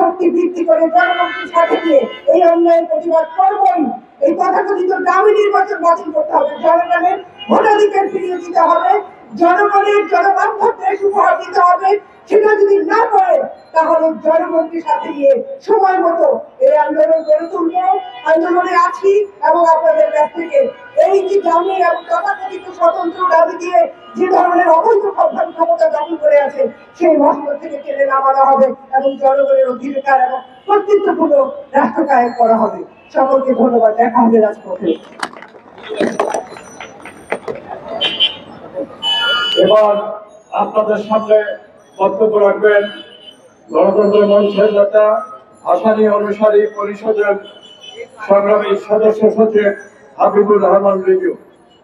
শক্তি বৃদ্ধি করে জনগণকে সাথে নিয়ে এই অন্যায়ের প্রতিবাদ করবই। এই তথাকথিত দামি নির্বাচন বাতিল করতে হবে, জনগণের ভোটাধিকার ফিরিয়ে দিতে হবে, জনগণের জনবান্ধব দেশ উপহার দিতে হবে। সেটা যদি না করে তাহলে জনগণকে সাথে নিয়ে সময় মতো এই আন্দোলন গড়ে তুলবো। আন্দোলনে আছি এবং আপনাদের কাছ থেকে এই যে দামি এবং তথাকথিত স্বতন্ত্র দাবি দিয়ে যে ধরনের অবৈধ ক্ষমতা দখল করে আছে সেই মসনদ থেকে টেনে নামানো হবে এবং জনগণের অধিকার এবং কর্তৃত্বপূর্ণ রাষ্ট্র কায়েম করা হবে। সকলকে ধন্যবাদ। দেখা হবে রাজপথে। এবার আপনাদের সামনে বক্তব্য রাখবেন গণতন্ত্র মঞ্চের নেতা আসানি অনুসারী পরিষদের সংগ্রামী সদস্য সচিব হাবিবুর রহমান রিজু।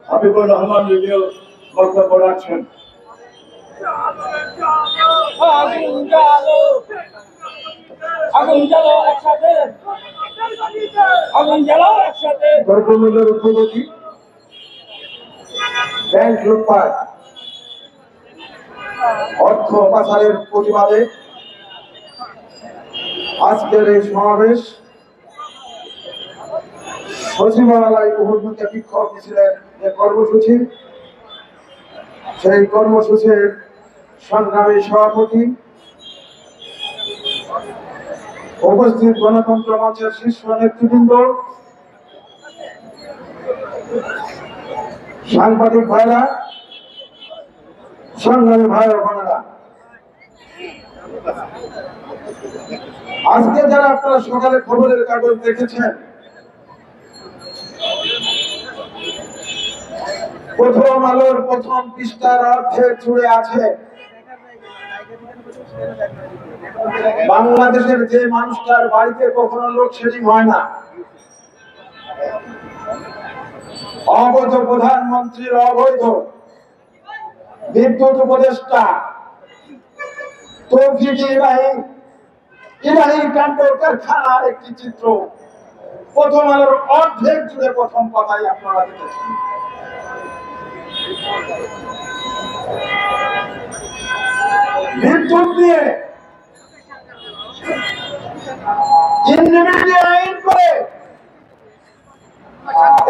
হাবিবুর রহমান রিজু বক্তব্য রাখছেন। দ্রব্যমূল্যের ঊর্ধ্বগতি, ব্যাংক লুটপাট, অর্থ পাচারের প্রতিবাদে আজকের এই সমাবেশ সচিবালয় অভিমুখে বিক্ষোভ মিছিলের যে কর্মসূচি, সেই কর্মসূচির সংগ্রামী সভাপতি, উপস্থিত গণতন্ত্র মঞ্চের শীর্ষ নেতৃবৃন্দ, সাংবাদিক ভাইরা, সংগ্রামী ভাই ও বোনেরা, আজকে যারা আপনারা সকালে খবরের কাগজ দেখেছেন, প্রথম আলোর প্রথম পৃষ্ঠার অর্থে জুড়ে আছে বাংলাদেশের যে মানুষটার বাড়িতে কখনো লোডশেডিং হয় না, অবৈধ প্রধানমন্ত্রীর অবৈধ বিদ্যুৎ উপদেষ্টা তৌফিক ইব্রাহিম ইলাহি কাণ্ড কারখানার একটি চিত্র প্রথম আলোর অর্ধেক জুড়ে প্রথম কথাই আপনারা দেখেছেন। বিদ্যুৎ নিয়ে ইন্ডিভিজুয়াল আইন করে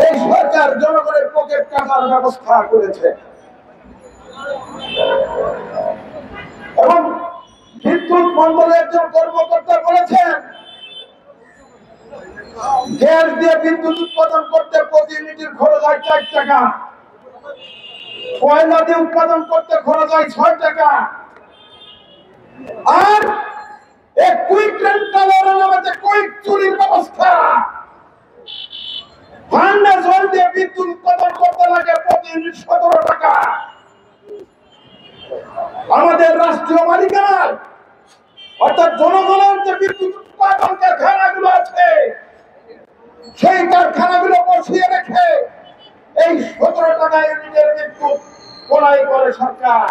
এই সরকার জনগণের পকেট কাটার ব্যবস্থা করেছে এবং বিদ্যুৎ মন্ডলের একজন কর্মকর্তা বলেছেন গ্যাস দিয়ে বিদ্যুৎ উৎপাদন করতে প্রতি ইউনিটের খরচ হয় 4 টাকা, কয়লা দিয়ে উৎপাদন করতে খরচ হয় 6 টাকা, আর এই কুইক রেন্টালের নামে কুইক চুরির ব্যবস্থা ভান্ডা জল দিয়ে বিদ্যুৎ উৎপাদন করতে লাগে প্রতি ইউনিট 17 টাকা। আমাদের রাষ্ট্রীয় মালিকানার অর্থাৎ জনগণের যে বিদ্যুৎ উৎপাদন কারখানাগুলো আছে সেই কারখানাগুলো বসিয়ে রেখে এই 17 টাকা ইউনিটের বিদ্যুৎ ক্রয় করে সরকার।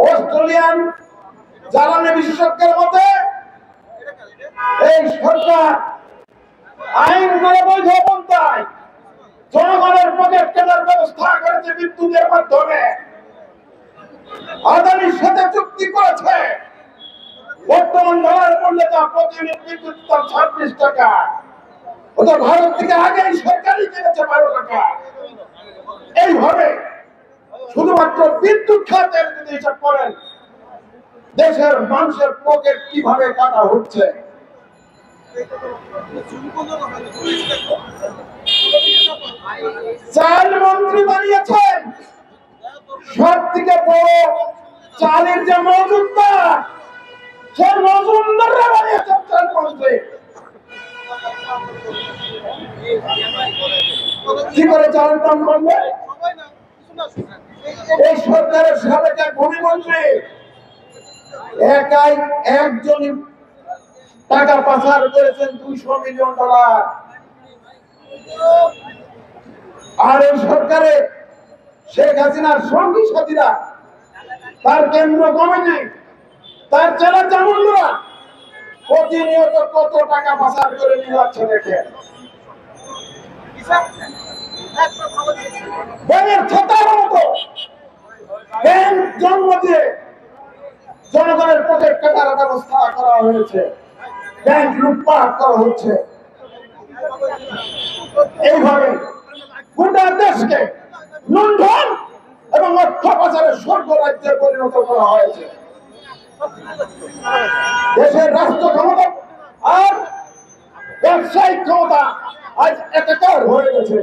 অস্ট্রেলিয়ান জ্বালানি বিশেষজ্ঞের মতে এই সরকার আইন করে বৈধ পন্থায় জনগণের পকেট কেনার ব্যবস্থা করেছে বিদ্যুতের মাধ্যমে। আদানির সাথে চুক্তি করেছে বর্তমান ডলার মূল্যে যা প্রতি ইউনিট বিদ্যুৎ দাম 26 টাকা, ওটা ভারত থেকে আগেই সরকারই কিনেছে 12 টাকা। এইভাবে শুধুমাত্র বিদ্যুৎ খাতের যদি হিসাব করেন দেশের মানুষের পকেট কিভাবে কাটা হচ্ছে। চাল মন্ত্রী বানিয়েছেন, সব থেকে বড় চালের যে মজুদদার সে মজুমদাররা বানিয়েছেন চাল মন্ত্রী। কি করে চালের দাম কমবে? এই সরকারের সাবেক এক ভূমিমন্ত্রী একাই একজনই টাকা পাচার করেছেন $200 মিলিয়ন। আর এই সরকারে শেখ হাসিনার সঙ্গী সাথীরা, তার কেন্দ্র কমিটি, তার জেলা জামুনরা প্রতিনিয়ত কত টাকা পাচার করে নিয়ে যাচ্ছে দেখেন। ব্যাঙের ছাতার মতো ব্যাঙ জন্ম দিয়ে জনগণের পকেট কাটার ব্যবস্থা করা হয়েছে, ব্যাংক লুটপাট করা হচ্ছে। এইভাবে গোটা দেশকে লুণ্ঠন এবং অর্থ পাচারের স্বর্গ রাজ্যে পরিণত করা হয়েছে। দেশের রাষ্ট্র ক্ষমতা আর ব্যবসায়িক ক্ষমতা আজ একাকার হয়ে গেছে।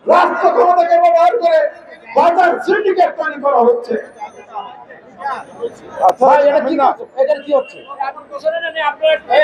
রাষ্ট্র ক্ষমতাকে ব্যবহার করে বাজার সিন্ডিকেট তৈরি করা হচ্ছে। আচ্ছা, এটা কি না, এটা কি হচ্ছে?